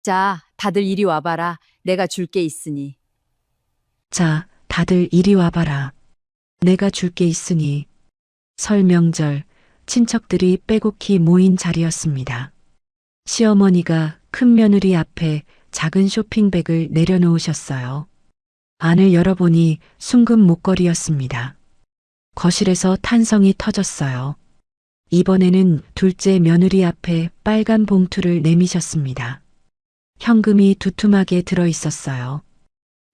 자, 다들 이리 와봐라. 내가 줄 게 있으니. 자, 다들 이리 와봐라. 내가 줄 게 있으니. 설 명절, 친척들이 빼곡히 모인 자리였습니다. 시어머니가 큰 며느리 앞에 작은 쇼핑백을 내려놓으셨어요. 안을 열어보니 순금 목걸이였습니다. 거실에서 탄성이 터졌어요. 이번에는 둘째 며느리 앞에 빨간 봉투를 내미셨습니다. 현금이 두툼하게 들어 있었어요.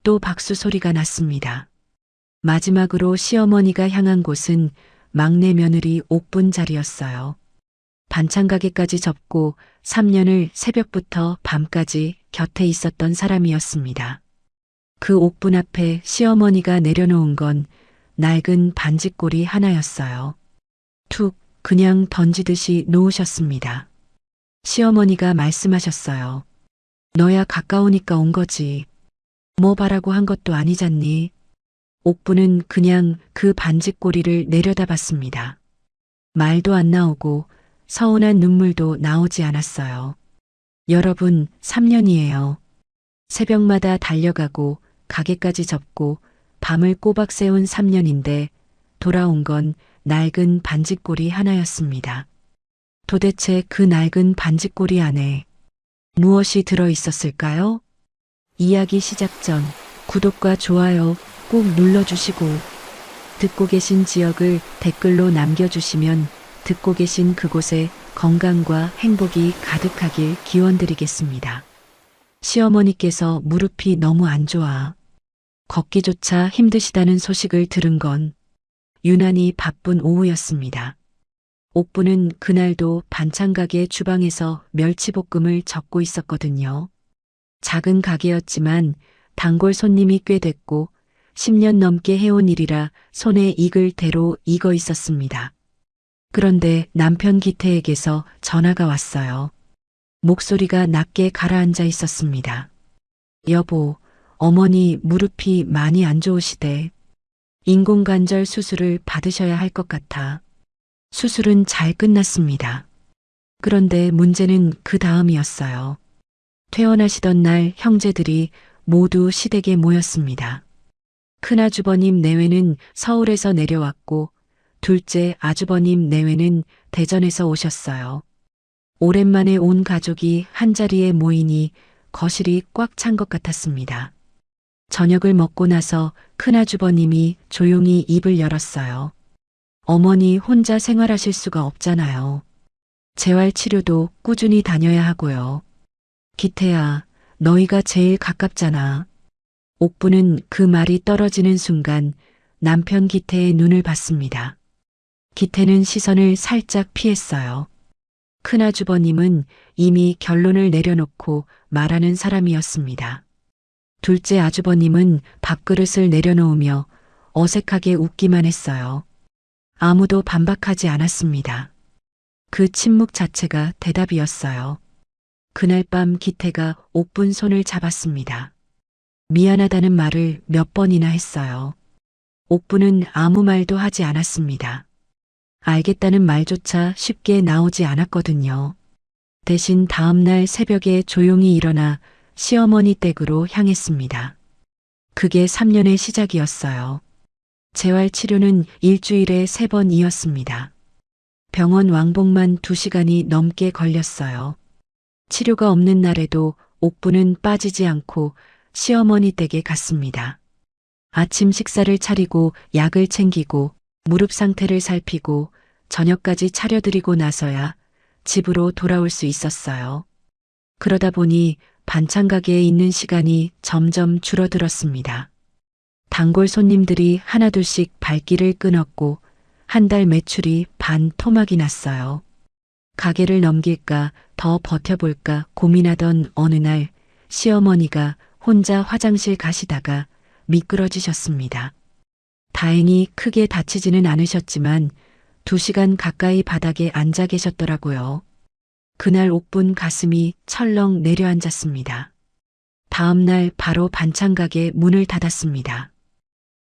또 박수 소리가 났습니다. 마지막으로 시어머니가 향한 곳은 막내 며느리 옥분 자리였어요. 반찬 가게까지 접고 3년을 새벽부터 밤까지 곁에 있었던 사람이었습니다. 그 옥분 앞에 시어머니가 내려놓은 건 낡은 반지꼬리 하나였어요. 툭 그냥 던지듯이 놓으셨습니다. 시어머니가 말씀하셨어요. 너야 가까우니까 온 거지. 뭐 바라고 한 것도 아니잖니. 옥분은 그냥 그 반지꼬리를 내려다봤습니다. 말도 안 나오고 서운한 눈물도 나오지 않았어요. 여러분, 3년이에요. 새벽마다 달려가고 가게까지 접고 밤을 꼬박 세운 3년인데 돌아온 건 낡은 반지꼬리 하나였습니다. 도대체 그 낡은 반지꼬리 안에 무엇이 들어 있었을까요? 이야기 시작 전 구독과 좋아요 꼭 눌러주시고 듣고 계신 지역을 댓글로 남겨주시면 듣고 계신 그곳에 건강과 행복이 가득하길 기원드리겠습니다. 시어머니께서 무릎이 너무 안 좋아 걷기조차 힘드시다는 소식을 들은 건 유난히 바쁜 오후였습니다. 옥부는 그날도 반찬 가게 주방에서 멸치볶음을 적고 있었거든요. 작은 가게였지만 단골 손님이 꽤 됐고 10년 넘게 해온 일이라 손에 익을 대로 익어 있었습니다. 그런데 남편 기태에게서 전화가 왔어요. 목소리가 낮게 가라앉아 있었습니다. 여보, 어머니 무릎이 많이 안 좋으시대. 인공관절 수술을 받으셔야 할 것 같아. 수술은 잘 끝났습니다. 그런데 문제는 그 다음이었어요. 퇴원하시던 날 형제들이 모두 시댁에 모였습니다. 큰아주버님 내외는 서울에서 내려왔고 둘째 아주버님 내외는 대전에서 오셨어요. 오랜만에 온 가족이 한자리에 모이니 거실이 꽉 찬 것 같았습니다. 저녁을 먹고 나서 큰아주버님이 조용히 입을 열었어요. 어머니 혼자 생활하실 수가 없잖아요. 재활치료도 꾸준히 다녀야 하고요. 기태야, 너희가 제일 가깝잖아. 옥부는 그 말이 떨어지는 순간 남편 기태의 눈을 봤습니다. 기태는 시선을 살짝 피했어요. 큰아주버님은 이미 결론을 내려놓고 말하는 사람이었습니다. 둘째 아주버님은 밥그릇을 내려놓으며 어색하게 웃기만 했어요. 아무도 반박하지 않았습니다. 그 침묵 자체가 대답이었어요. 그날 밤 기태가 옥분 손을 잡았습니다. 미안하다는 말을 몇 번이나 했어요. 옥분은 아무 말도 하지 않았습니다. 알겠다는 말조차 쉽게 나오지 않았거든요. 대신 다음날 새벽에 조용히 일어나 시어머니 댁으로 향했습니다. 그게 3년의 시작이었어요. 재활치료는 일주일에 3번이었습니다. 병원 왕복만 2시간이 넘게 걸렸어요. 치료가 없는 날에도 옥부는 빠지지 않고 시어머니 댁에 갔습니다. 아침 식사를 차리고 약을 챙기고 무릎 상태를 살피고 저녁까지 차려드리고 나서야 집으로 돌아올 수 있었어요. 그러다 보니 반찬 가게에 있는 시간이 점점 줄어들었습니다. 단골 손님들이 하나둘씩 발길을 끊었고 한 달 매출이 반 토막이 났어요. 가게를 넘길까 더 버텨볼까 고민하던 어느 날 시어머니가 혼자 화장실 가시다가 미끄러지셨습니다. 다행히 크게 다치지는 않으셨지만 2시간 가까이 바닥에 앉아 계셨더라고요. 그날 옥분 가슴이 철렁 내려앉았습니다. 다음 날 바로 반찬 가게 문을 닫았습니다.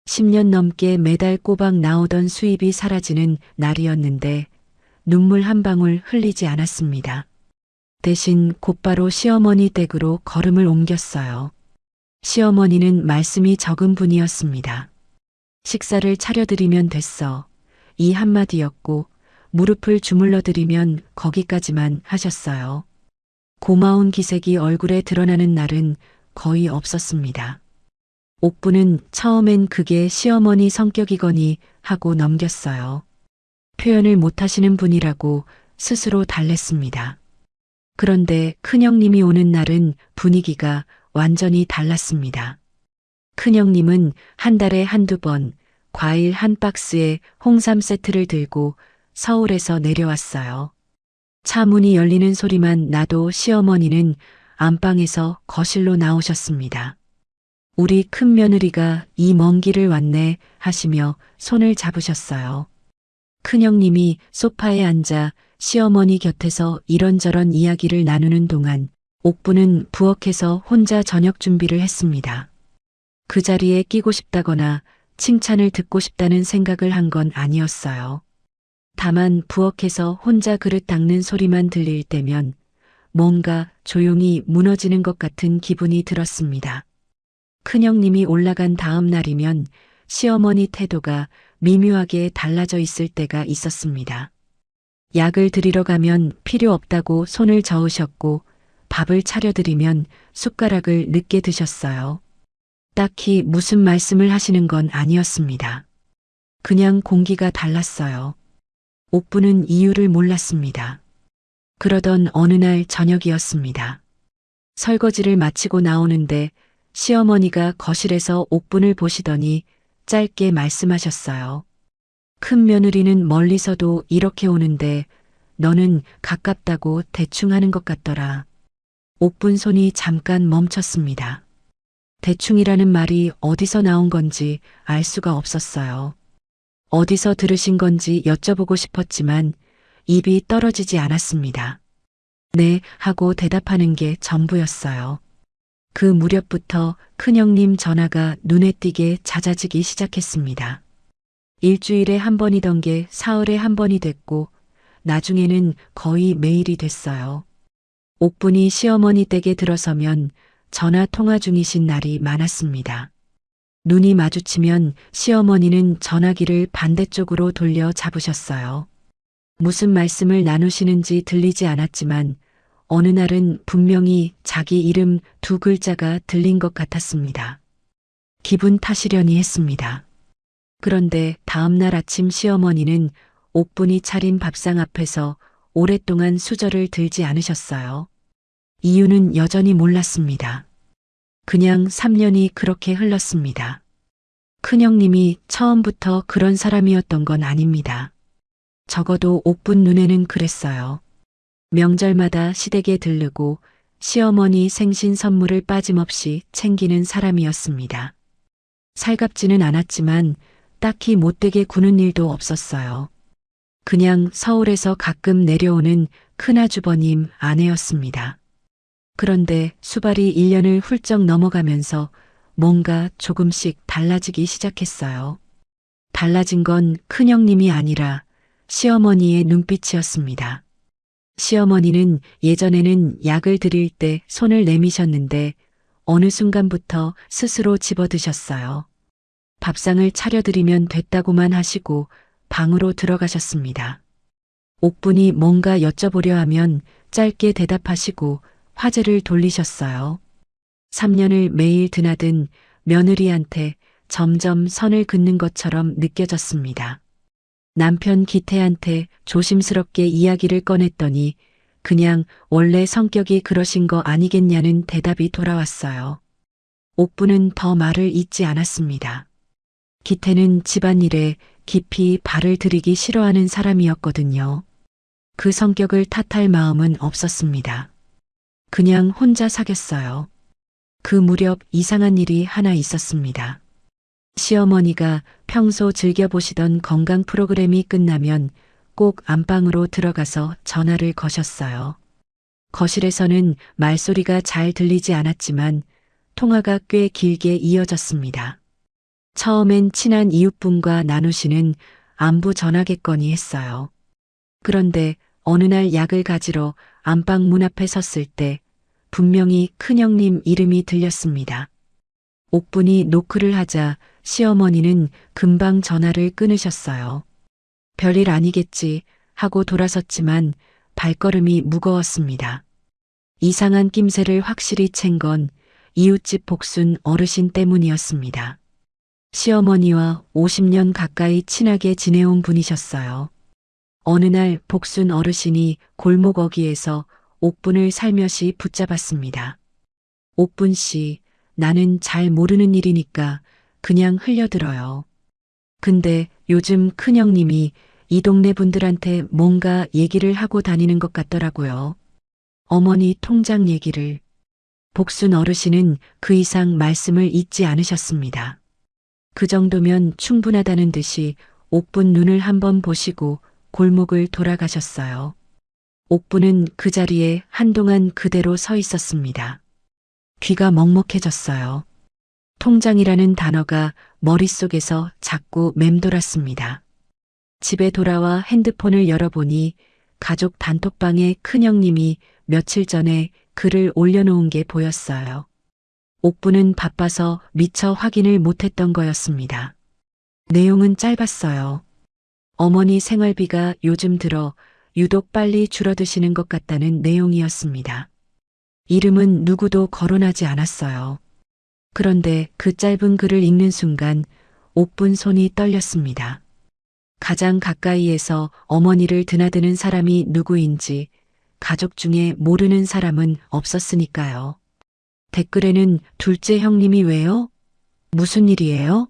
10년 넘게 매달 꼬박 나오던 수입이 사라지는 날이었는데 눈물 한 방울 흘리지 않았습니다. 대신 곧바로 시어머니 댁으로 걸음을 옮겼어요. 시어머니는 말씀이 적은 분이었습니다. 식사를 차려드리면 됐어. 이 한마디였고 무릎을 주물러 드리면 거기까지만 하셨어요. 고마운 기색이 얼굴에 드러나는 날은 거의 없었습니다. 옥부는 처음엔 그게 시어머니 성격이거니 하고 넘겼어요. 표현을 못하시는 분이라고 스스로 달랬습니다. 그런데 큰형님이 오는 날은 분위기가 완전히 달랐습니다. 큰형님은 한 달에 한두 번 과일 한 박스에 홍삼 세트를 들고 서울에서 내려왔어요. 차 문이 열리는 소리만 나도 시어머니는 안방에서 거실로 나오셨습니다. 우리 큰 며느리가 이 먼 길을 왔네 하시며 손을 잡으셨어요. 큰형님이 소파에 앉아 시어머니 곁에서 이런저런 이야기를 나누는 동안 옥부는 부엌에서 혼자 저녁 준비를 했습니다. 그 자리에 끼고 싶다거나 칭찬을 듣고 싶다는 생각을 한 건 아니었어요. 다만 부엌에서 혼자 그릇 닦는 소리만 들릴 때면 뭔가 조용히 무너지는 것 같은 기분이 들었습니다. 큰형님이 올라간 다음 날이면 시어머니 태도가 미묘하게 달라져 있을 때가 있었습니다. 약을 드리러 가면 필요 없다고 손을 저으셨고 밥을 차려드리면 숟가락을 늦게 드셨어요. 딱히 무슨 말씀을 하시는 건 아니었습니다. 그냥 공기가 달랐어요. 옥부는 이유를 몰랐습니다. 그러던 어느 날 저녁이었습니다. 설거지를 마치고 나오는데 시어머니가 거실에서 옥분을 보시더니 짧게 말씀하셨어요. 큰 며느리는 멀리서도 이렇게 오는데 너는 가깝다고 대충 하는 것 같더라. 옥분 손이 잠깐 멈췄습니다. 대충이라는 말이 어디서 나온 건지 알 수가 없었어요. 어디서 들으신 건지 여쭤보고 싶었지만 입이 떨어지지 않았습니다. 네 하고 대답하는 게 전부였어요. 그 무렵부터 큰형님 전화가 눈에 띄게 잦아지기 시작했습니다. 일주일에 한 번이던 게 사흘에 한 번이 됐고 나중에는 거의 매일이 됐어요. 옥분이 시어머니 댁에 들어서면 전화 통화 중이신 날이 많았습니다. 눈이 마주치면 시어머니는 전화기를 반대쪽으로 돌려 잡으셨어요. 무슨 말씀을 나누시는지 들리지 않았지만 어느 날은 분명히 자기 이름 두 글자가 들린 것 같았습니다. 기분 탓이려니 했습니다. 그런데 다음 날 아침 시어머니는 옥분이 차린 밥상 앞에서 오랫동안 수저를 들지 않으셨어요. 이유는 여전히 몰랐습니다. 그냥 3년이 그렇게 흘렀습니다. 큰형님이 처음부터 그런 사람이었던 건 아닙니다. 적어도 옥분 눈에는 그랬어요. 명절마다 시댁에 들르고 시어머니 생신 선물을 빠짐없이 챙기는 사람이었습니다. 살갑지는 않았지만 딱히 못되게 구는 일도 없었어요. 그냥 서울에서 가끔 내려오는 큰아주버님 아내였습니다. 그런데 수발이 1년을 훌쩍 넘어가면서 뭔가 조금씩 달라지기 시작했어요. 달라진 건 큰형님이 아니라 시어머니의 눈빛이었습니다. 시어머니는 예전에는 약을 드릴 때 손을 내미셨는데 어느 순간부터 스스로 집어드셨어요. 밥상을 차려드리면 됐다고만 하시고 방으로 들어가셨습니다. 옥분이 뭔가 여쭤보려 하면 짧게 대답하시고 화제를 돌리셨어요. 3년을 매일 드나든 며느리한테 점점 선을 긋는 것처럼 느껴졌습니다. 남편 기태한테 조심스럽게 이야기를 꺼냈더니 그냥 원래 성격이 그러신 거 아니겠냐는 대답이 돌아왔어요. 옥부는 더 말을 잇지 않았습니다. 기태는 집안일에 깊이 발을 들이기 싫어하는 사람이었거든요. 그 성격을 탓할 마음은 없었습니다. 그냥 혼자 사귀었어요. 그 무렵 이상한 일이 하나 있었습니다. 시어머니가 평소 즐겨보시던 건강 프로그램이 끝나면 꼭 안방으로 들어가서 전화를 거셨어요. 거실에서는 말소리가 잘 들리지 않았지만 통화가 꽤 길게 이어졌습니다. 처음엔 친한 이웃분과 나누시는 안부 전화겠거니 했어요. 그런데 어느 날 약을 가지러 안방 문 앞에 섰을 때 분명히 큰형님 이름이 들렸습니다. 옥분이 노크를 하자 시어머니는 금방 전화를 끊으셨어요. 별일 아니겠지 하고 돌아섰지만 발걸음이 무거웠습니다. 이상한 낌새를 확실히 챈 건 이웃집 복순 어르신 때문이었습니다. 시어머니와 50년 가까이 친하게 지내온 분이셨어요. 어느 날 복순 어르신이 골목 어귀에서 옥분을 살며시 붙잡았습니다. 옥분 씨, 나는 잘 모르는 일이니까 그냥 흘려들어요. 근데 요즘 큰형님이 이 동네 분들한테 뭔가 얘기를 하고 다니는 것 같더라고요. 어머니 통장 얘기를. 복순 어르신은 그 이상 말씀을 잇지 않으셨습니다. 그 정도면 충분하다는 듯이 옥분 눈을 한번 보시고 골목을 돌아가셨어요. 옥분은 그 자리에 한동안 그대로 서 있었습니다. 귀가 먹먹해졌어요. 통장이라는 단어가 머릿속에서 자꾸 맴돌았습니다. 집에 돌아와 핸드폰을 열어보니 가족 단톡방에 큰형님이 며칠 전에 글을 올려놓은 게 보였어요. 옥분은 바빠서 미처 확인을 못했던 거였습니다. 내용은 짧았어요. 어머니 생활비가 요즘 들어 유독 빨리 줄어드시는 것 같다는 내용이었습니다. 이름은 누구도 거론하지 않았어요. 그런데 그 짧은 글을 읽는 순간 옥분 손이 떨렸습니다. 가장 가까이에서 어머니를 드나드는 사람이 누구인지 가족 중에 모르는 사람은 없었으니까요. 댓글에는 둘째 형님이 왜요? 무슨 일이에요?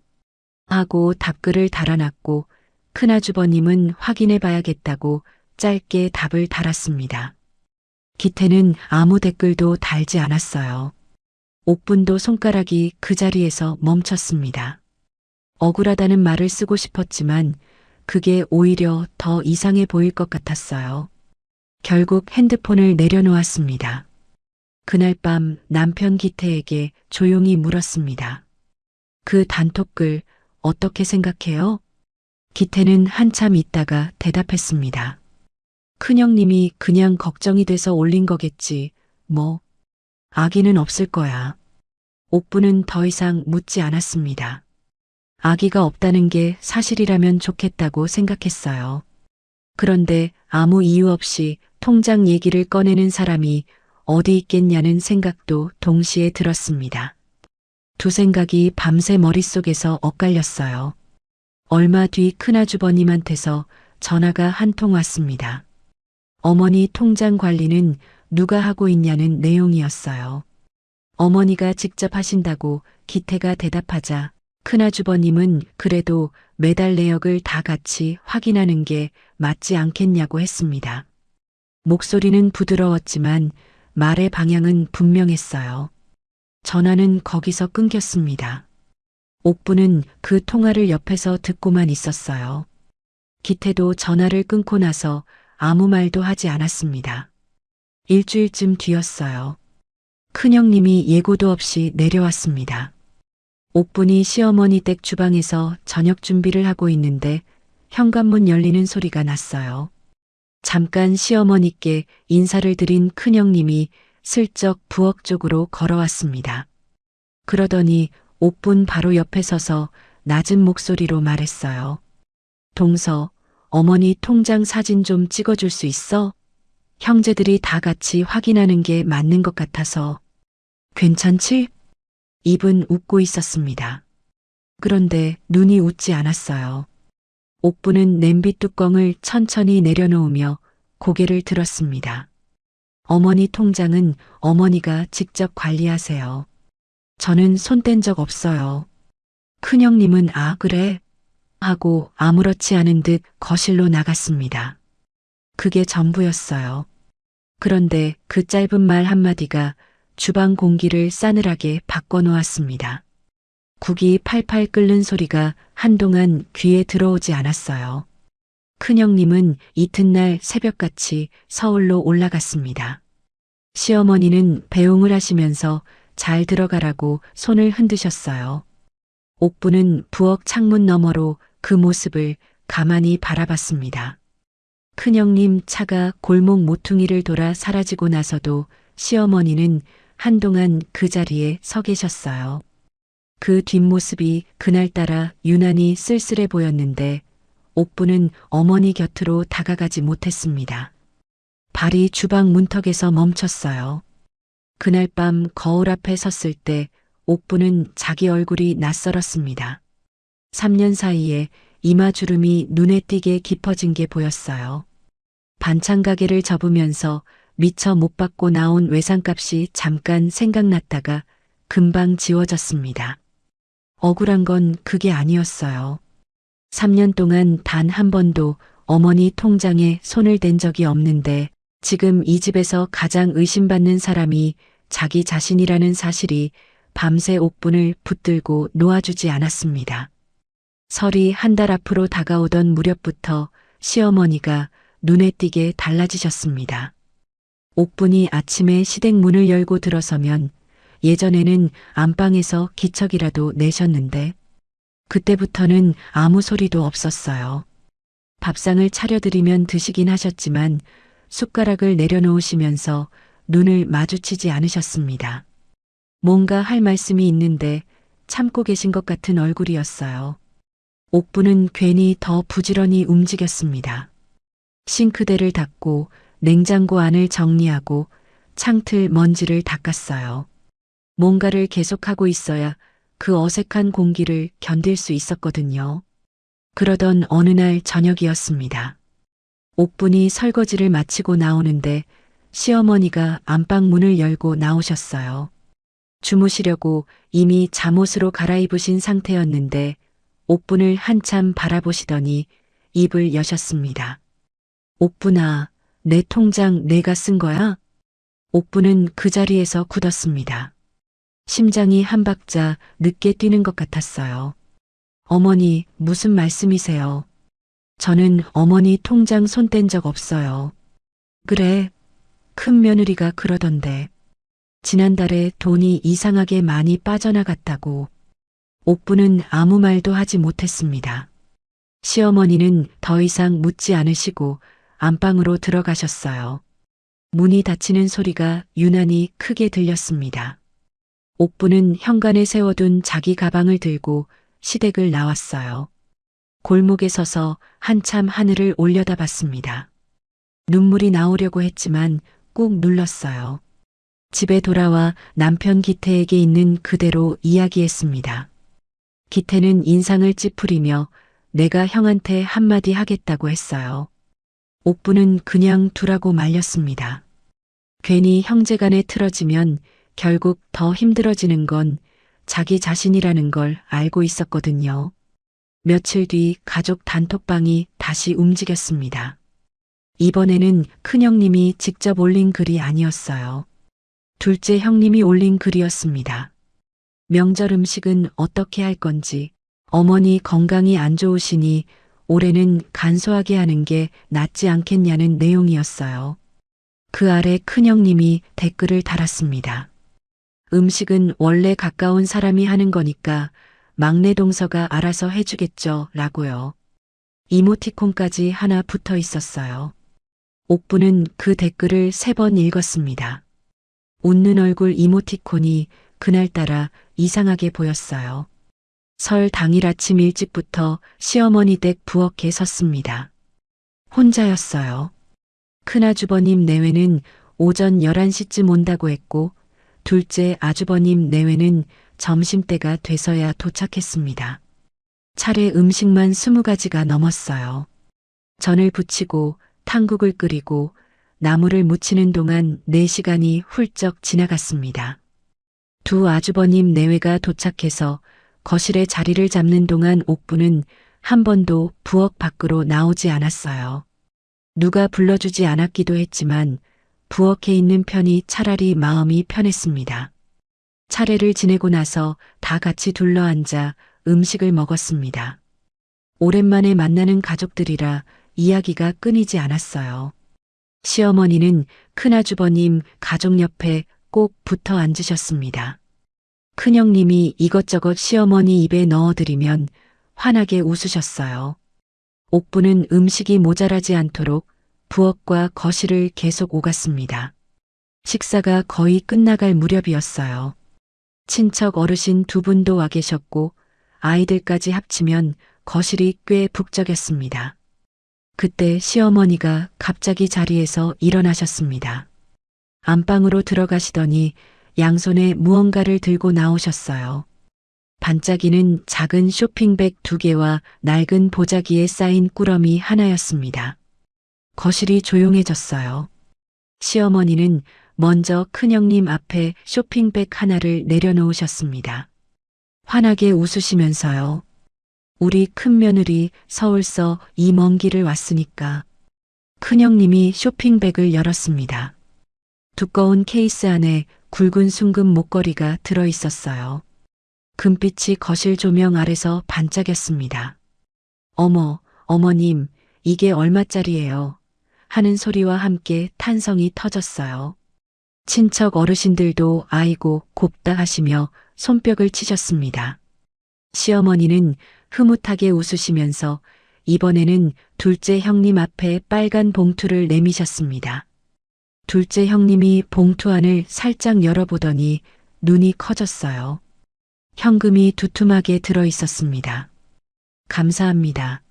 하고 답글을 달아놨고 큰아주버님은 확인해 봐야겠다고 짧게 답을 달았습니다. 기태는 아무 댓글도 달지 않았어요. 옥분도 손가락이 그 자리에서 멈췄습니다. 억울하다는 말을 쓰고 싶었지만 그게 오히려 더 이상해 보일 것 같았어요. 결국 핸드폰을 내려놓았습니다. 그날 밤 남편 기태에게 조용히 물었습니다. 그 단톡글 어떻게 생각해요? 기태는 한참 있다가 대답했습니다. 큰형님이 그냥 걱정이 돼서 올린 거겠지. 뭐. 악의는 없을 거야. 옥분은 더 이상 묻지 않았습니다. 악의가 없다는 게 사실이라면 좋겠다고 생각했어요. 그런데 아무 이유 없이 통장 얘기를 꺼내는 사람이 어디 있겠냐는 생각도 동시에 들었습니다. 두 생각이 밤새 머릿속에서 엇갈렸어요. 얼마 뒤 큰아주버님한테서 전화가 한 통 왔습니다. 어머니 통장 관리는 누가 하고 있냐는 내용이었어요. 어머니가 직접 하신다고 기태가 대답하자 큰아주버님은 그래도 매달 내역을 다 같이 확인하는 게 맞지 않겠냐고 했습니다. 목소리는 부드러웠지만 말의 방향은 분명했어요. 전화는 거기서 끊겼습니다. 옥분은 그 통화를 옆에서 듣고만 있었어요. 기태도 전화를 끊고 나서 아무 말도 하지 않았습니다. 일주일쯤 뒤였어요. 큰형님이 예고도 없이 내려왔습니다. 옥분이 시어머니 댁 주방에서 저녁 준비를 하고 있는데 현관문 열리는 소리가 났어요. 잠깐 시어머니께 인사를 드린 큰형님이 슬쩍 부엌 쪽으로 걸어왔습니다. 그러더니 옥분 바로 옆에 서서 낮은 목소리로 말했어요. 동서, 어머니 통장 사진 좀 찍어줄 수 있어? 형제들이 다 같이 확인하는 게 맞는 것 같아서. 괜찮지? 입은 웃고 있었습니다. 그런데 눈이 웃지 않았어요. 옥분은 냄비 뚜껑을 천천히 내려놓으며 고개를 들었습니다. 어머니 통장은 어머니가 직접 관리하세요. 저는 손 뗀 적 없어요. 큰형님은 아 그래? 하고 아무렇지 않은 듯 거실로 나갔습니다. 그게 전부였어요. 그런데 그 짧은 말 한마디가 주방 공기를 싸늘하게 바꿔놓았습니다. 국이 팔팔 끓는 소리가 한동안 귀에 들어오지 않았어요. 큰형님은 이튿날 새벽같이 서울로 올라갔습니다. 시어머니는 배웅을 하시면서 잘 들어가라고 손을 흔드셨어요. 옥분은 부엌 창문 너머로 그 모습을 가만히 바라봤습니다. 큰형님 차가 골목 모퉁이를 돌아 사라지고 나서도 시어머니는 한동안 그 자리에 서 계셨어요. 그 뒷모습이 그날따라 유난히 쓸쓸해 보였는데 옥부는 어머니 곁으로 다가가지 못했습니다. 발이 주방 문턱에서 멈췄어요. 그날 밤 거울 앞에 섰을 때 옥부는 자기 얼굴이 낯설었습니다. 3년 사이에 이마주름이 눈에 띄게 깊어진 게 보였어요. 반찬 가게를 접으면서 미처 못 받고 나온 외상값이 잠깐 생각났다가 금방 지워졌습니다. 억울한 건 그게 아니었어요. 3년 동안 단 한 번도 어머니 통장에 손을 댄 적이 없는데 지금 이 집에서 가장 의심받는 사람이 자기 자신이라는 사실이 밤새 옥분을 붙들고 놓아주지 않았습니다. 설이 한 달 앞으로 다가오던 무렵부터 시어머니가 눈에 띄게 달라지셨습니다. 옥분이 아침에 시댁 문을 열고 들어서면 예전에는 안방에서 기척이라도 내셨는데 그때부터는 아무 소리도 없었어요. 밥상을 차려드리면 드시긴 하셨지만 숟가락을 내려놓으시면서 눈을 마주치지 않으셨습니다. 뭔가 할 말씀이 있는데 참고 계신 것 같은 얼굴이었어요. 옥부는 괜히 더 부지런히 움직였습니다. 싱크대를 닦고 냉장고 안을 정리하고 창틀 먼지를 닦았어요. 뭔가를 계속하고 있어야 그 어색한 공기를 견딜 수 있었거든요. 그러던 어느 날 저녁이었습니다. 옥분이 설거지를 마치고 나오는데 시어머니가 안방 문을 열고 나오셨어요. 주무시려고 이미 잠옷으로 갈아입으신 상태였는데 옥분을 한참 바라보시더니 입을 여셨습니다. 옥분아, 내 통장 내가 쓴 거야? 옥분은 그 자리에서 굳었습니다. 심장이 한 박자 늦게 뛰는 것 같았어요. 어머니, 무슨 말씀이세요? 저는 어머니 통장 손 뗀 적 없어요. 그래, 큰 며느리가 그러던데. 지난달에 돈이 이상하게 많이 빠져나갔다고. 옥부는 아무 말도 하지 못했습니다. 시어머니는 더 이상 묻지 않으시고 안방으로 들어가셨어요. 문이 닫히는 소리가 유난히 크게 들렸습니다. 옥부는 현관에 세워둔 자기 가방을 들고 시댁을 나왔어요. 골목에 서서 한참 하늘을 올려다봤습니다. 눈물이 나오려고 했지만 꾹 눌렀어요. 집에 돌아와 남편 기태에게 있는 그대로 이야기했습니다. 기태는 인상을 찌푸리며 내가 형한테 한마디 하겠다고 했어요. 옥부는 그냥 두라고 말렸습니다. 괜히 형제간에 틀어지면 결국 더 힘들어지는 건 자기 자신이라는 걸 알고 있었거든요. 며칠 뒤 가족 단톡방이 다시 움직였습니다. 이번에는 큰형님이 직접 올린 글이 아니었어요. 둘째 형님이 올린 글이었습니다. 명절 음식은 어떻게 할 건지, 어머니 건강이 안 좋으시니 올해는 간소하게 하는 게 낫지 않겠냐는 내용이었어요. 그 아래 큰형님이 댓글을 달았습니다. 음식은 원래 가까운 사람이 하는 거니까 막내 동서가 알아서 해주겠죠 라고요. 이모티콘까지 하나 붙어 있었어요. 옥부는 그 댓글을 3번 읽었습니다. 웃는 얼굴 이모티콘이 그날따라 이상하게 보였어요. 설 당일 아침 일찍부터 시어머니 댁 부엌에 섰습니다. 혼자였어요. 큰아주버님 내외는 오전 11시쯤 온다고 했고 둘째 아주버님 내외는 점심때가 돼서야 도착했습니다. 차례 음식만 20가지가 넘었어요. 전을 부치고 탕국을 끓이고 나물을 무치는 동안 4시간이 훌쩍 지나갔습니다. 두 아주버님 내외가 도착해서 거실에 자리를 잡는 동안 옥부는 한 번도 부엌 밖으로 나오지 않았어요. 누가 불러주지 않았기도 했지만 부엌에 있는 편이 차라리 마음이 편했습니다. 차례를 지내고 나서 다 같이 둘러앉아 음식을 먹었습니다. 오랜만에 만나는 가족들이라 이야기가 끊이지 않았어요. 시어머니는 큰아주버님 가족 옆에 꼭 붙어 앉으셨습니다. 큰형님이 이것저것 시어머니 입에 넣어드리면 환하게 웃으셨어요. 옥부는 음식이 모자라지 않도록 부엌과 거실을 계속 오갔습니다. 식사가 거의 끝나갈 무렵이었어요. 친척 어르신 두 분도 와 계셨고 아이들까지 합치면 거실이 꽤 북적였습니다. 그때 시어머니가 갑자기 자리에서 일어나셨습니다. 안방으로 들어가시더니 양손에 무언가를 들고 나오셨어요. 반짝이는 작은 쇼핑백 2개와 낡은 보자기에 쌓인 꾸러미 하나였습니다. 거실이 조용해졌어요. 시어머니는 먼저 큰형님 앞에 쇼핑백 하나를 내려놓으셨습니다. 환하게 웃으시면서요. 우리 큰며느리 서울서 이 먼 길을 왔으니까. 큰형님이 쇼핑백을 열었습니다. 두꺼운 케이스 안에 굵은 순금 목걸이가 들어 있었어요. 금빛이 거실 조명 아래서 반짝였습니다. 어머, 어머님, 이게 얼마짜리예요? 하는 소리와 함께 탄성이 터졌어요. 친척 어르신들도 아이고 곱다 하시며 손뼉을 치셨습니다. 시어머니는 흐뭇하게 웃으시면서 이번에는 둘째 형님 앞에 빨간 봉투를 내미셨습니다. 둘째 형님이 봉투 안을 살짝 열어보더니 눈이 커졌어요. 현금이 두툼하게 들어 있었습니다. 감사합니다.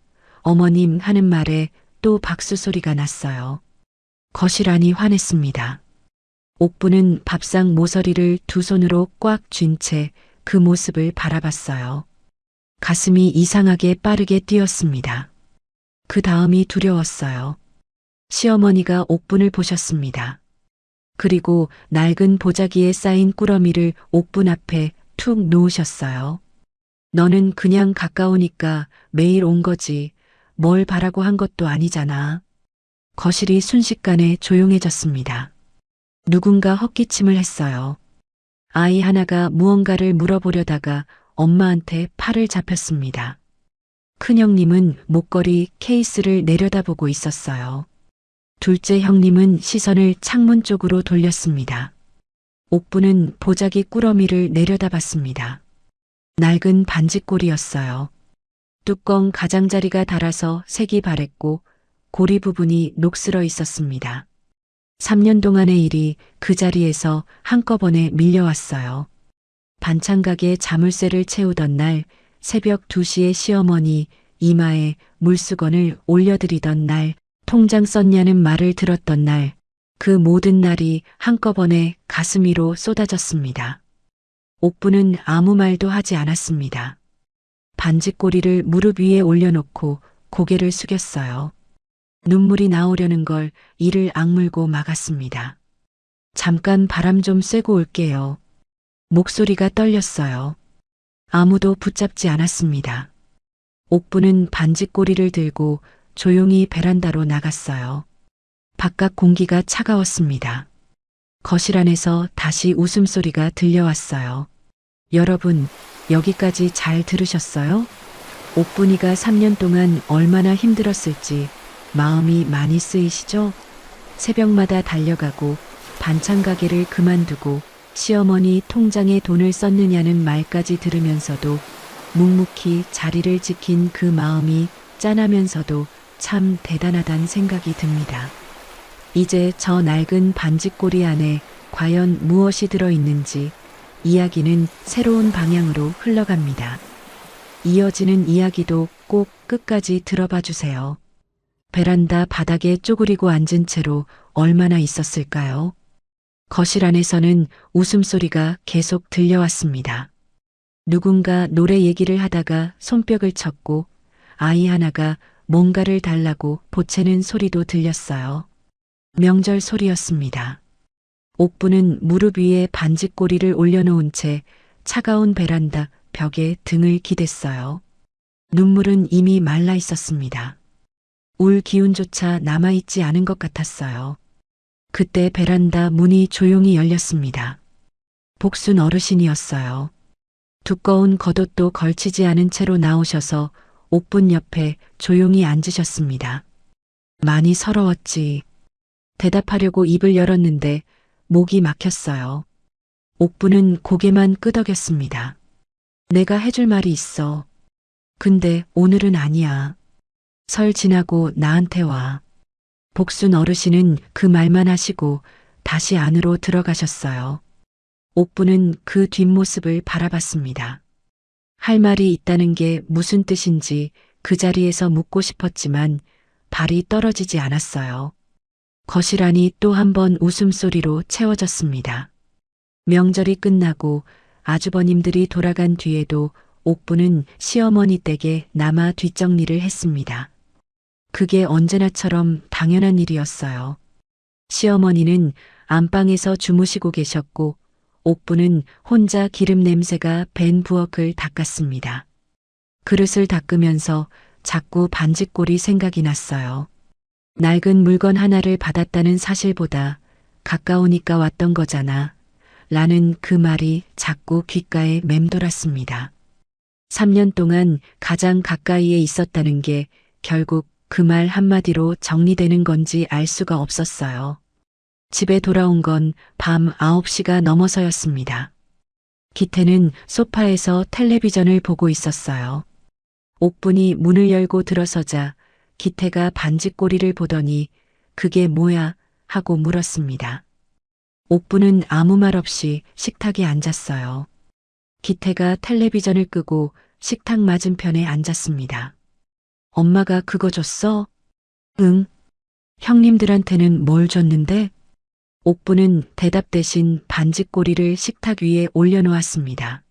어머님 하는 말에 또 박수 소리가 났어요. 거실 안이 환했습니다. 옥부는 밥상 모서리를 두 손으로 꽉 쥔 채 그 모습을 바라봤어요. 가슴이 이상하게 빠르게 뛰었습니다. 그 다음이 두려웠어요. 시어머니가 옥분을 보셨습니다. 그리고 낡은 보자기에 쌓인 꾸러미를 옥분 앞에 툭 놓으셨어요. 너는 그냥 가까우니까 매일 온 거지. 뭘 바라고 한 것도 아니잖아. 거실이 순식간에 조용해졌습니다. 누군가 헛기침을 했어요. 아이 하나가 무언가를 물어보려다가 엄마한테 팔을 잡혔습니다. 큰형님은 목걸이 케이스를 내려다보고 있었어요. 둘째 형님은 시선을 창문 쪽으로 돌렸습니다. 옥부는 보자기 꾸러미를 내려다봤습니다. 낡은 반지꼴이었어요. 뚜껑 가장자리가 닳아서 색이 바랬고 고리 부분이 녹슬어 있었습니다. 3년 동안의 일이 그 자리에서 한꺼번에 밀려왔어요. 반찬가게 자물쇠를 채우던 날, 새벽 2시에 시어머니 이마에 물수건을 올려드리던 날, 통장 썼냐는 말을 들었던 날, 그 모든 날이 한꺼번에 가슴 위로 쏟아졌습니다. 옥부는 아무 말도 하지 않았습니다. 반지꼬리를 무릎 위에 올려놓고 고개를 숙였어요. 눈물이 나오려는 걸 이를 악물고 막았습니다. 잠깐 바람 좀 쐬고 올게요. 목소리가 떨렸어요. 아무도 붙잡지 않았습니다. 옥부는 반지꼬리를 들고 조용히 베란다로 나갔어요. 바깥 공기가 차가웠습니다. 거실 안에서 다시 웃음소리가 들려왔어요. 여러분, 여기까지 잘 들으셨어요? 옥분이가 3년 동안 얼마나 힘들었을지 마음이 많이 쓰이시죠? 새벽마다 달려가고 반찬 가게를 그만두고 시어머니 통장에 돈을 썼느냐는 말까지 들으면서도 묵묵히 자리를 지킨 그 마음이 짠하면서도 참 대단하단 생각이 듭니다. 이제 저 낡은 반지꼬리 안에 과연 무엇이 들어있는지 이야기는 새로운 방향으로 흘러갑니다. 이어지는 이야기도 꼭 끝까지 들어봐 주세요. 베란다 바닥에 쪼그리고 앉은 채로 얼마나 있었을까요? 거실 안에서는 웃음소리가 계속 들려왔습니다. 누군가 노래 얘기를 하다가 손뼉을 쳤고 아이 하나가 뭔가를 달라고 보채는 소리도 들렸어요. 명절 소리였습니다. 옥부는 무릎 위에 반지꼬리를 올려놓은 채 차가운 베란다 벽에 등을 기댔어요. 눈물은 이미 말라 있었습니다. 울 기운조차 남아있지 않은 것 같았어요. 그때 베란다 문이 조용히 열렸습니다. 복순 어르신이었어요. 두꺼운 겉옷도 걸치지 않은 채로 나오셔서 옥분 옆에 조용히 앉으셨습니다. 많이 서러웠지. 대답하려고 입을 열었는데 목이 막혔어요. 옥부는 고개만 끄덕였습니다. 내가 해줄 말이 있어. 근데 오늘은 아니야. 설 지나고 나한테 와. 복순 어르신은 그 말만 하시고 다시 안으로 들어가셨어요. 옥부는 그 뒷모습을 바라봤습니다. 할 말이 있다는 게 무슨 뜻인지 그 자리에서 묻고 싶었지만 발이 떨어지지 않았어요. 거실 안이 또 한 번 웃음소리로 채워졌습니다. 명절이 끝나고 아주버님들이 돌아간 뒤에도 옥부는 시어머니 댁에 남아 뒷정리를 했습니다. 그게 언제나처럼 당연한 일이었어요. 시어머니는 안방에서 주무시고 계셨고 옥부는 혼자 기름 냄새가 밴 부엌을 닦았습니다. 그릇을 닦으면서 자꾸 반짓골이 생각이 났어요. 낡은 물건 하나를 받았다는 사실보다 가까우니까 왔던 거잖아. 라는 그 말이 자꾸 귓가에 맴돌았습니다. 3년 동안 가장 가까이에 있었다는 게 결국 그 말 한마디로 정리되는 건지 알 수가 없었어요. 집에 돌아온 건 밤 9시가 넘어서였습니다. 기태는 소파에서 텔레비전을 보고 있었어요. 옥분이 문을 열고 들어서자 기태가 반짓고리를 보더니 그게 뭐야 하고 물었습니다. 옥분은 아무 말 없이 식탁에 앉았어요. 기태가 텔레비전을 끄고 식탁 맞은편에 앉았습니다. 엄마가 그거 줬어? 응. 형님들한테는 뭘 줬는데? 옥부는 대답 대신 반짓고리를 식탁 위에 올려놓았습니다.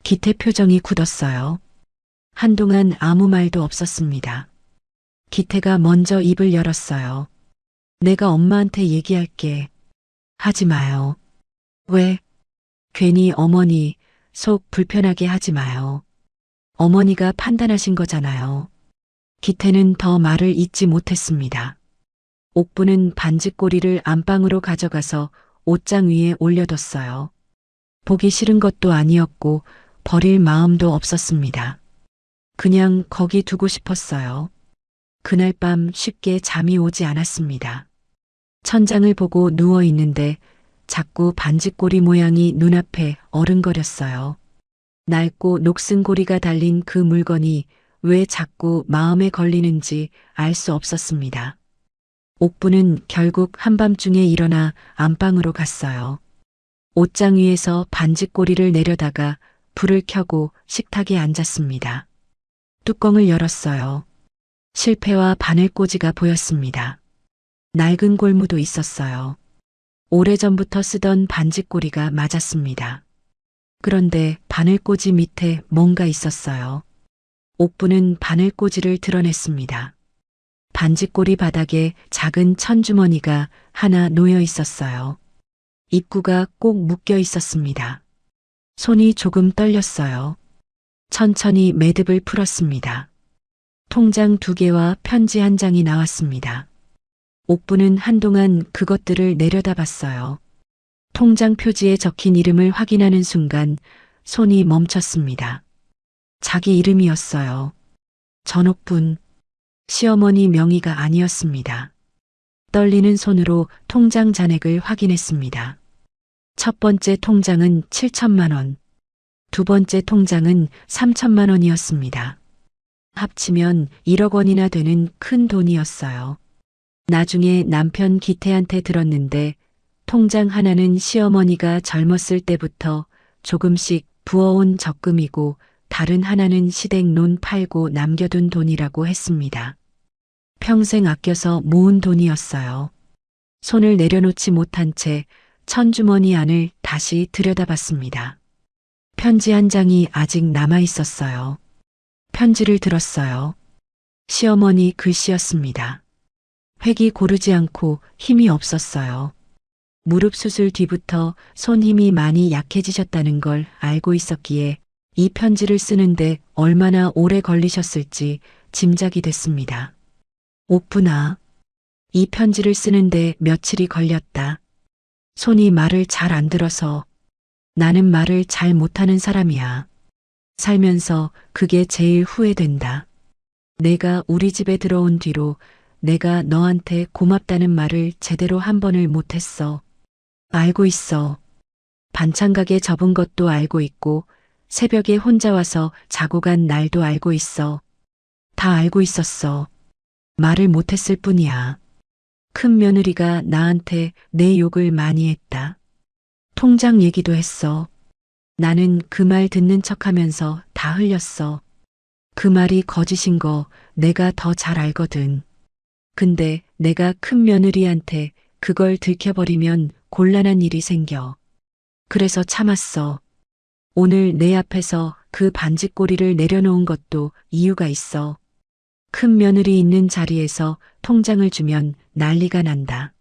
기태 표정이 굳었어요. 한동안 아무 말도 없었습니다. 기태가 먼저 입을 열었어요. 내가 엄마한테 얘기할게. 하지 마요. 왜? 괜히 어머니 속 불편하게 하지 마요. 어머니가 판단하신 거잖아요. 기태는 더 말을 잇지 못했습니다. 옥부는 반짓고리를 안방으로 가져가서 옷장 위에 올려뒀어요. 보기 싫은 것도 아니었고 버릴 마음도 없었습니다. 그냥 거기 두고 싶었어요. 그날 밤 쉽게 잠이 오지 않았습니다. 천장을 보고 누워 있는데 자꾸 반짓고리 모양이 눈앞에 어른거렸어요. 낡고 녹슨 고리가 달린 그 물건이 왜 자꾸 마음에 걸리는지 알 수 없었습니다. 옥부는 결국 한밤중에 일어나 안방으로 갔어요. 옷장 위에서 반짓고리를 내려다가 불을 켜고 식탁에 앉았습니다. 뚜껑을 열었어요. 실패와 바늘꽂이가 보였습니다. 낡은 골무도 있었어요. 오래전부터 쓰던 반짓고리가 맞았습니다. 그런데 바늘꽂이 밑에 뭔가 있었어요. 옥부는 바늘꽂이를 드러냈습니다. 반짓고리 바닥에 작은 천주머니가 하나 놓여 있었어요. 입구가 꼭 묶여 있었습니다. 손이 조금 떨렸어요. 천천히 매듭을 풀었습니다. 통장 2개와 편지 1장이 나왔습니다. 옥부는 한동안 그것들을 내려다봤어요. 통장 표지에 적힌 이름을 확인하는 순간 손이 멈췄습니다. 자기 이름이었어요. 전옥분. 시어머니 명의가 아니었습니다. 떨리는 손으로 통장 잔액을 확인했습니다. 첫 번째 통장은 7천만 원, 두 번째 통장은 3천만 원이었습니다. 합치면 1억 원이나 되는 큰 돈이었어요. 나중에 남편 기태한테 들었는데 통장 하나는 시어머니가 젊었을 때부터 조금씩 부어온 적금이고 다른 하나는 시댁 논 팔고 남겨둔 돈이라고 했습니다. 평생 아껴서 모은 돈이었어요. 손을 내려놓지 못한 채 천주머니 안을 다시 들여다봤습니다. 편지 1장이 아직 남아 있었어요. 편지를 들었어요. 시어머니 글씨였습니다. 획이 고르지 않고 힘이 없었어요. 무릎 수술 뒤부터 손 힘이 많이 약해지셨다는 걸 알고 있었기에 이 편지를 쓰는데 얼마나 오래 걸리셨을지 짐작이 됐습니다. 옥분아, 이 편지를 쓰는데 며칠이 걸렸다. 손이 말을 잘 안 들어서 나는 말을 잘 못하는 사람이야. 살면서 그게 제일 후회된다. 내가 우리 집에 들어온 뒤로 내가 너한테 고맙다는 말을 제대로 한 번을 못했어. 알고 있어. 반찬 가게 접은 것도 알고 있고 새벽에 혼자 와서 자고 간 날도 알고 있어. 다 알고 있었어. 말을 못했을 뿐이야. 큰 며느리가 나한테 내 욕을 많이 했다. 통장 얘기도 했어. 나는 그 말 듣는 척하면서 다 흘렸어. 그 말이 거짓인 거 내가 더 잘 알거든. 근데 내가 큰 며느리한테 그걸 들켜버리면 곤란한 일이 생겨. 그래서 참았어. 오늘 내 앞에서 그 반지꼬리를 내려놓은 것도 이유가 있어. 큰 며느리 있는 자리에서 통장을 주면 난리가 난다.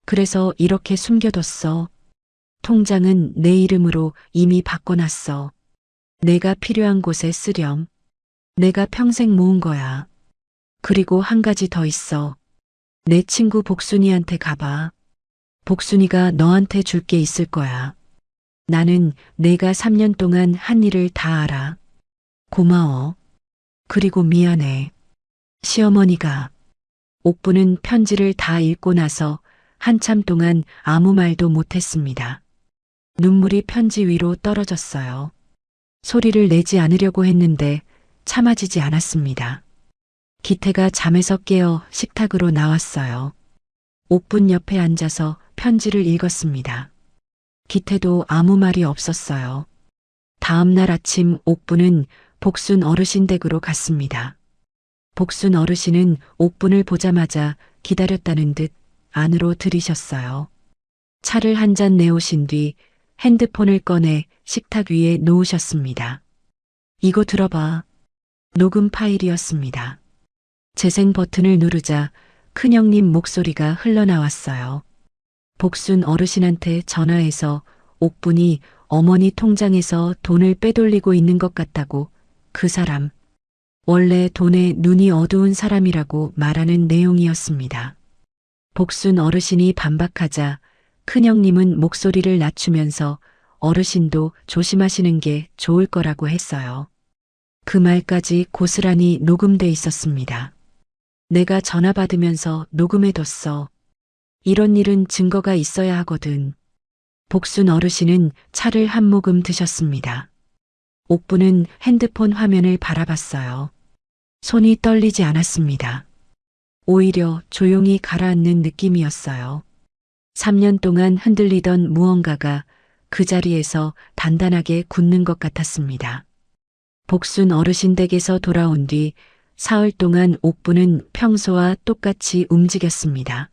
그래서 이렇게 숨겨뒀어. 통장은 내 이름으로 이미 바꿔놨어. 내가 필요한 곳에 쓰렴. 내가 평생 모은 거야. 그리고 한 가지 더 있어. 내 친구 복순이한테 가봐. 복순이가 너한테 줄 게 있을 거야. 나는 내가 3년 동안 한 일을 다 알아. 고마워. 그리고 미안해. 시어머니가. 옥부는 편지를 다 읽고 나서 한참 동안 아무 말도 못했습니다. 눈물이 편지 위로 떨어졌어요. 소리를 내지 않으려고 했는데 참아지지 않았습니다. 기태가 잠에서 깨어 식탁으로 나왔어요. 옥분 옆에 앉아서 편지를 읽었습니다. 기태도 아무 말이 없었어요. 다음 날 아침 옥분은 복순 어르신 댁으로 갔습니다. 복순 어르신은 옥분을 보자마자 기다렸다는 듯 안으로 들이셨어요. 차를 한 잔 내오신 뒤 핸드폰을 꺼내 식탁 위에 놓으셨습니다. 이거 들어봐. 녹음 파일이었습니다. 재생 버튼을 누르자 큰형님 목소리가 흘러나왔어요. 복순 어르신한테 전화해서 옥분이 어머니 통장에서 돈을 빼돌리고 있는 것 같다고 그 사람, 원래 돈에 눈이 어두운 사람이라고 말하는 내용이었습니다. 복순 어르신이 반박하자 큰형님은 목소리를 낮추면서 어르신도 조심하시는 게 좋을 거라고 했어요. 그 말까지 고스란히 녹음돼 있었습니다. 내가 전화 받으면서 녹음해뒀어. 이런 일은 증거가 있어야 하거든. 복순 어르신은 차를 한 모금 드셨습니다. 옥부는 핸드폰 화면을 바라봤어요. 손이 떨리지 않았습니다. 오히려 조용히 가라앉는 느낌이었어요. 3년 동안 흔들리던 무언가가 그 자리에서 단단하게 굳는 것 같았습니다. 복순 어르신 댁에서 돌아온 뒤 사흘 동안 옥부는 평소와 똑같이 움직였습니다.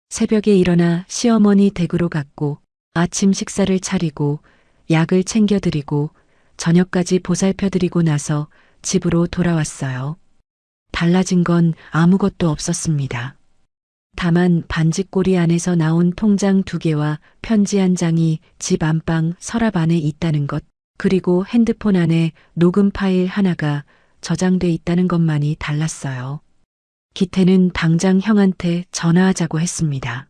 새벽에 일어나 시어머니 댁으로 갔고 아침 식사를 차리고 약을 챙겨드리고 저녁까지 보살펴드리고 나서 집으로 돌아왔어요. 달라진 건 아무것도 없었습니다. 다만 반지꼬리 안에서 나온 통장 2개와 편지 한 장이 집 안방 서랍 안에 있다는 것, 그리고 핸드폰 안에 녹음 파일 하나가 저장돼 있다는 것만이 달랐어요. 기태는 당장 형한테 전화하자고 했습니다.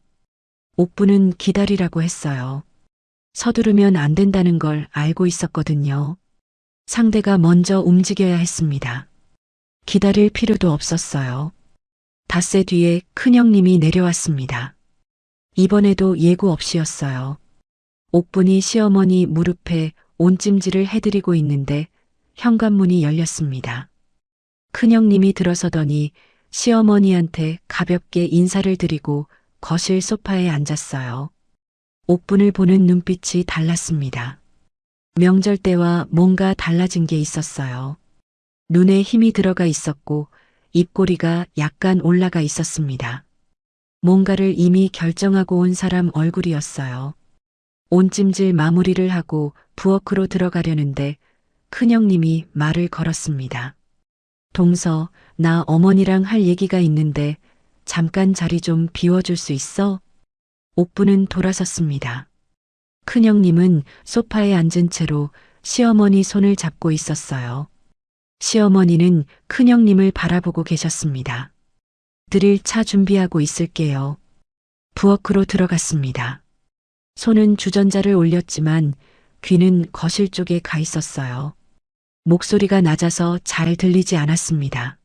옥부는 기다리라고 했어요. 서두르면 안 된다는 걸 알고 있었거든요. 상대가 먼저 움직여야 했습니다. 기다릴 필요도 없었어요. 닷새 뒤에 큰형님이 내려왔습니다. 이번에도 예고 없이였어요. 옥분이 시어머니 무릎에 온찜질을 해드리고 있는데 현관문이 열렸습니다. 큰형님이 들어서더니 시어머니한테 가볍게 인사를 드리고 거실 소파에 앉았어요. 옥분을 보는 눈빛이 달랐습니다. 명절 때와 뭔가 달라진 게 있었어요. 눈에 힘이 들어가 있었고 입꼬리가 약간 올라가 있었습니다. 뭔가를 이미 결정하고 온 사람 얼굴이었어요. 온찜질 마무리를 하고 부엌으로 들어가려는데 큰형님이 말을 걸었습니다. 동서, 나 어머니랑 할 얘기가 있는데 잠깐 자리 좀 비워줄 수 있어? 옥부는 돌아섰습니다. 큰형님은 소파에 앉은 채로 시어머니 손을 잡고 있었어요. 시어머니는 큰형님을 바라보고 계셨습니다. 드릴 차 준비하고 있을게요. 부엌으로 들어갔습니다. 손은 주전자를 올렸지만 귀는 거실 쪽에 가 있었어요. 목소리가 낮아서 잘 들리지 않았습니다.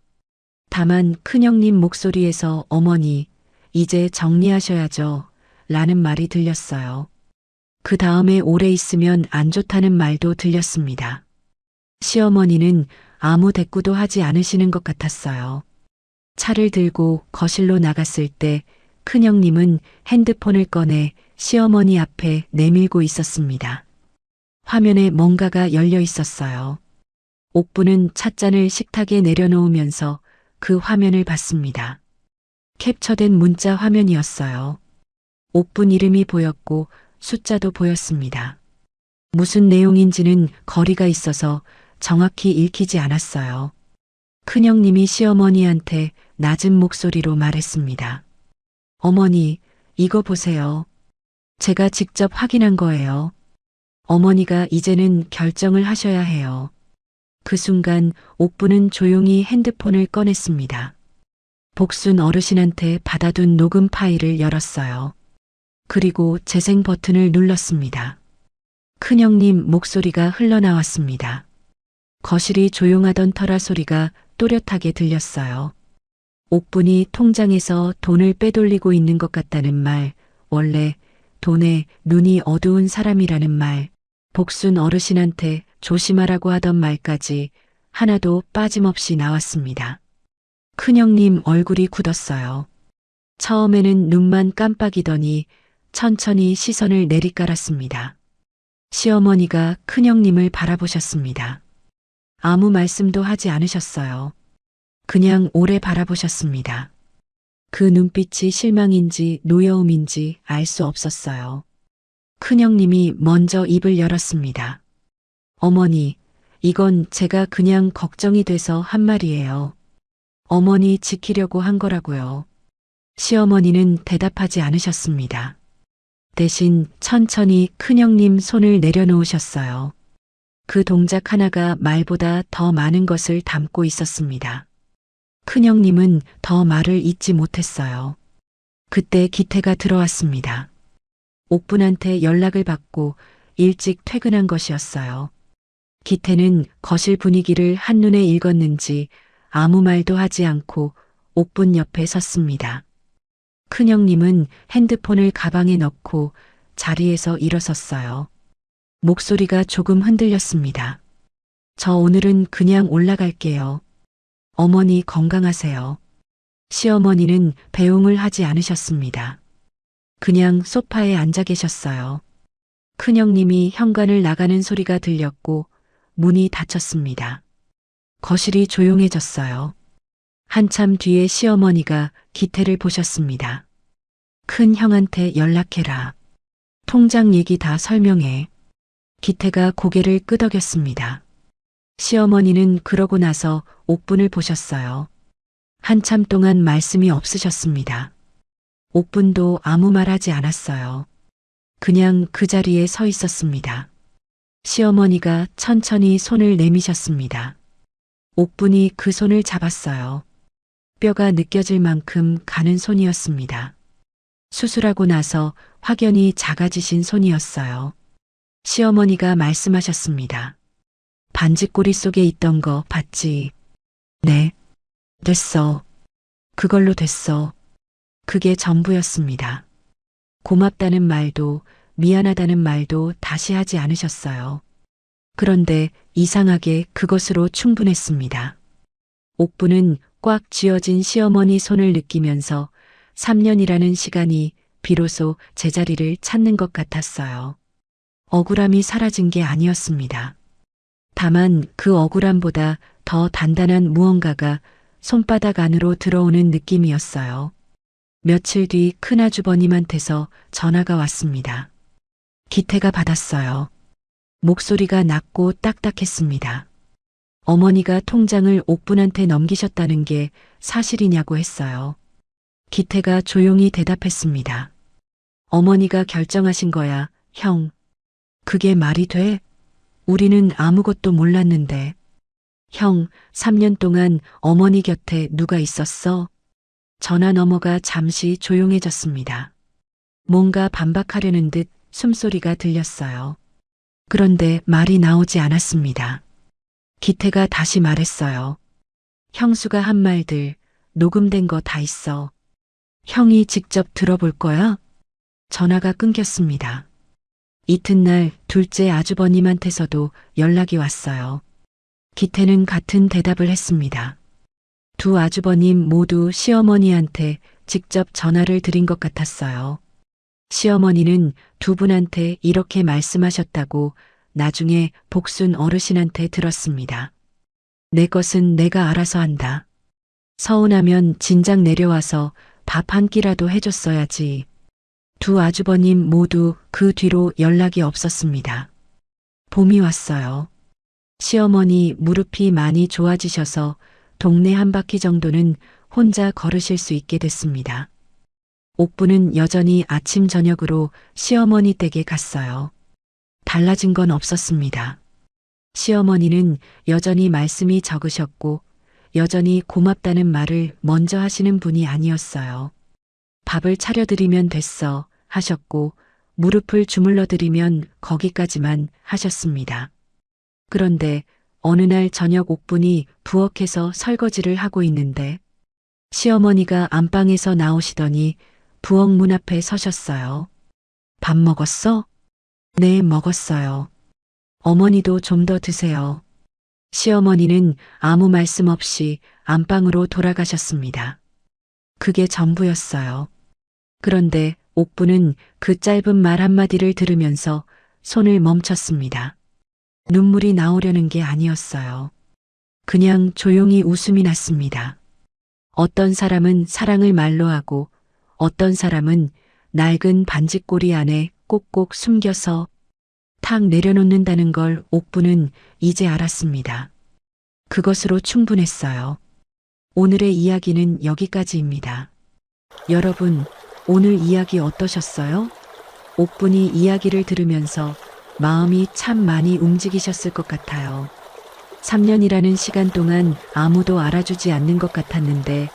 다만 큰형님 목소리에서 어머니, 이제 정리하셔야죠. 라는 말이 들렸어요. 그 다음에 오래 있으면 안 좋다는 말도 들렸습니다. 시어머니는 아무 대꾸도 하지 않으시는 것 같았어요. 차를 들고 거실로 나갔을 때 큰형님은 핸드폰을 꺼내 시어머니 앞에 내밀고 있었습니다. 화면에 뭔가가 열려 있었어요. 옥부는 찻잔을 식탁에 내려놓으면서 그 화면을 봤습니다. 캡처된 문자 화면이었어요. 옥분 이름이 보였고 숫자도 보였습니다. 무슨 내용인지는 거리가 있어서 정확히 읽히지 않았어요. 큰형님이 시어머니한테 낮은 목소리로 말했습니다. 어머니, 이거 보세요. 제가 직접 확인한 거예요. 어머니가 이제는 결정을 하셔야 해요. 그 순간 옥부는 조용히 핸드폰을 꺼냈습니다. 복순 어르신한테 받아둔 녹음 파일을 열었어요. 그리고 재생 버튼을 눌렀습니다. 큰형님 목소리가 흘러나왔습니다. 거실이 조용하던 터라 소리가 또렷하게 들렸어요. 옥분이 통장에서 돈을 빼돌리고 있는 것 같다는 말, 원래 돈에 눈이 어두운 사람이라는 말, 복순 어르신한테 조심하라고 하던 말까지 하나도 빠짐없이 나왔습니다. 큰형님 얼굴이 굳었어요. 처음에는 눈만 깜빡이더니 천천히 시선을 내리깔았습니다. 시어머니가 큰형님을 바라보셨습니다. 아무 말씀도 하지 않으셨어요. 그냥 오래 바라보셨습니다. 그 눈빛이 실망인지 노여움인지 알 수 없었어요. 큰형님이 먼저 입을 열었습니다. 어머니, 이건 제가 그냥 걱정이 돼서 한 말이에요. 어머니 지키려고 한 거라고요. 시어머니는 대답하지 않으셨습니다. 대신 천천히 큰형님 손을 내려놓으셨어요. 그 동작 하나가 말보다 더 많은 것을 담고 있었습니다. 큰형님은 더 말을 잇지 못했어요. 그때 기태가 들어왔습니다. 옥분한테 연락을 받고 일찍 퇴근한 것이었어요. 기태는 거실 분위기를 한눈에 읽었는지 아무 말도 하지 않고 옥분 옆에 섰습니다. 큰형님은 핸드폰을 가방에 넣고 자리에서 일어섰어요. 목소리가 조금 흔들렸습니다. 저 오늘은 그냥 올라갈게요. 어머니 건강하세요. 시어머니는 배웅을 하지 않으셨습니다. 그냥 소파에 앉아 계셨어요. 큰형님이 현관을 나가는 소리가 들렸고 문이 닫혔습니다. 거실이 조용해졌어요. 한참 뒤에 시어머니가 기태를 보셨습니다. 큰 형한테 연락해라. 통장 얘기 다 설명해. 기태가 고개를 끄덕였습니다. 시어머니는 그러고 나서 옥분을 보셨어요. 한참 동안 말씀이 없으셨습니다. 옥분도 아무 말 하지 않았어요. 그냥 그 자리에 서 있었습니다. 시어머니가 천천히 손을 내미셨습니다. 옥분이 그 손을 잡았어요. 뼈가 느껴질 만큼 가는 손이었습니다. 수술하고 나서 확연히 작아지신 손이었어요. 시어머니가 말씀하셨습니다. 반지꼬리 속에 있던 거 봤지? 네. 됐어. 그걸로 됐어. 그게 전부였습니다. 고맙다는 말도 미안하다는 말도 다시 하지 않으셨어요. 그런데 이상하게 그것으로 충분했습니다. 옥부는 꽉 쥐어진 시어머니 손을 느끼면서 3년이라는 시간이 비로소 제자리를 찾는 것 같았어요. 억울함이 사라진 게 아니었습니다. 다만 그 억울함보다 더 단단한 무언가가 손바닥 안으로 들어오는 느낌이었어요. 며칠 뒤 큰아주버님한테서 전화가 왔습니다. 기태가 받았어요. 목소리가 낮고 딱딱했습니다. 어머니가 통장을 옥분한테 넘기셨다는 게 사실이냐고 했어요. 기태가 조용히 대답했습니다. 어머니가 결정하신 거야, 형. 그게 말이 돼? 우리는 아무것도 몰랐는데. 형, 3년 동안 어머니 곁에 누가 있었어? 전화 너머가 잠시 조용해졌습니다. 뭔가 반박하려는 듯 숨소리가 들렸어요. 그런데 말이 나오지 않았습니다. 기태가 다시 말했어요. 형수가 한 말들 녹음된 거 다 있어. 형이 직접 들어볼 거야? 전화가 끊겼습니다. 이튿날 둘째 아주버님한테서도 연락이 왔어요. 기태는 같은 대답을 했습니다. 두 아주버님 모두 시어머니한테 직접 전화를 드린 것 같았어요. 시어머니는 두 분한테 이렇게 말씀하셨다고 나중에 복순 어르신한테 들었습니다. 내 것은 내가 알아서 한다. 서운하면 진작 내려와서 밥 한 끼라도 해줬어야지. 두 아주버님 모두 그 뒤로 연락이 없었습니다. 봄이 왔어요. 시어머니 무릎이 많이 좋아지셔서 동네 한 바퀴 정도는 혼자 걸으실 수 있게 됐습니다. 옥부는 여전히 아침 저녁으로 시어머니 댁에 갔어요. 달라진 건 없었습니다. 시어머니는 여전히 말씀이 적으셨고 여전히 고맙다는 말을 먼저 하시는 분이 아니었어요. 밥을 차려드리면 됐어 하셨고 무릎을 주물러 드리면 거기까지만 하셨습니다. 그런데 어느 날 저녁 옥분이 부엌에서 설거지를 하고 있는데 시어머니가 안방에서 나오시더니 부엌 문 앞에 서셨어요. 밥 먹었어? 네, 먹었어요. 어머니도 좀 더 드세요. 시어머니는 아무 말씀 없이 안방으로 돌아가셨습니다. 그게 전부였어요. 그런데 옥부는 그 짧은 말 한마디를 들으면서 손을 멈췄습니다. 눈물이 나오려는 게 아니었어요. 그냥 조용히 웃음이 났습니다. 어떤 사람은 사랑을 말로 하고 어떤 사람은 낡은 반지꼬리 안에 꼭꼭 숨겨서 탁 내려놓는다는 걸 옥부는 이제 알았습니다. 그것으로 충분했어요. 오늘의 이야기는 여기까지입니다. 여러분, 오늘 이야기 어떠셨어요? 옥분이 이야기를 들으면서 마음이 참 많이 움직이셨을 것 같아요. 3년이라는 시간 동안 아무도 알아주지 않는 것 같았는데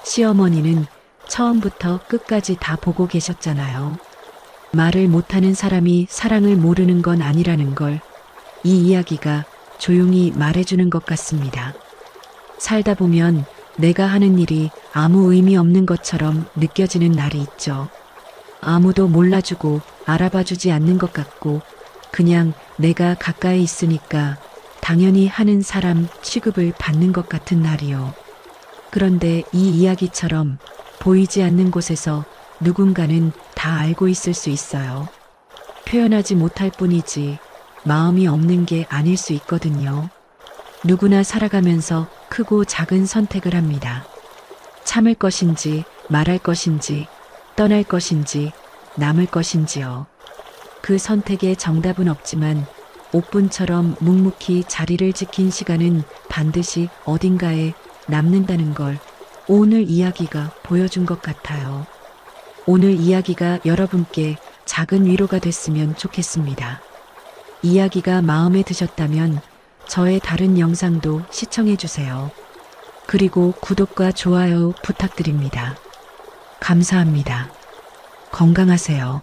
시어머니는 처음부터 끝까지 다 보고 계셨잖아요. 말을 못하는 사람이 사랑을 모르는 건 아니라는 걸 이 이야기가 조용히 말해주는 것 같습니다. 살다 보면 내가 하는 일이 아무 의미 없는 것처럼 느껴지는 날이 있죠. 아무도 몰라주고 알아봐주지 않는 것 같고 그냥 내가 가까이 있으니까 당연히 하는 사람 취급을 받는 것 같은 날이요. 그런데 이 이야기처럼 보이지 않는 곳에서 누군가는 다 알고 있을 수 있어요. 표현하지 못할 뿐이지 마음이 없는 게 아닐 수 있거든요. 누구나 살아가면서 크고 작은 선택을 합니다. 참을 것인지 말할 것인지 떠날 것인지 남을 것인지요. 그 선택에 정답은 없지만 옥분처럼 묵묵히 자리를 지킨 시간은 반드시 어딘가에 남는다는 걸 오늘 이야기가 보여준 것 같아요. 오늘 이야기가 여러분께 작은 위로가 됐으면 좋겠습니다. 이야기가 마음에 드셨다면 저의 다른 영상도 시청해 주세요. 그리고 구독과 좋아요 부탁드립니다. 감사합니다. 건강하세요.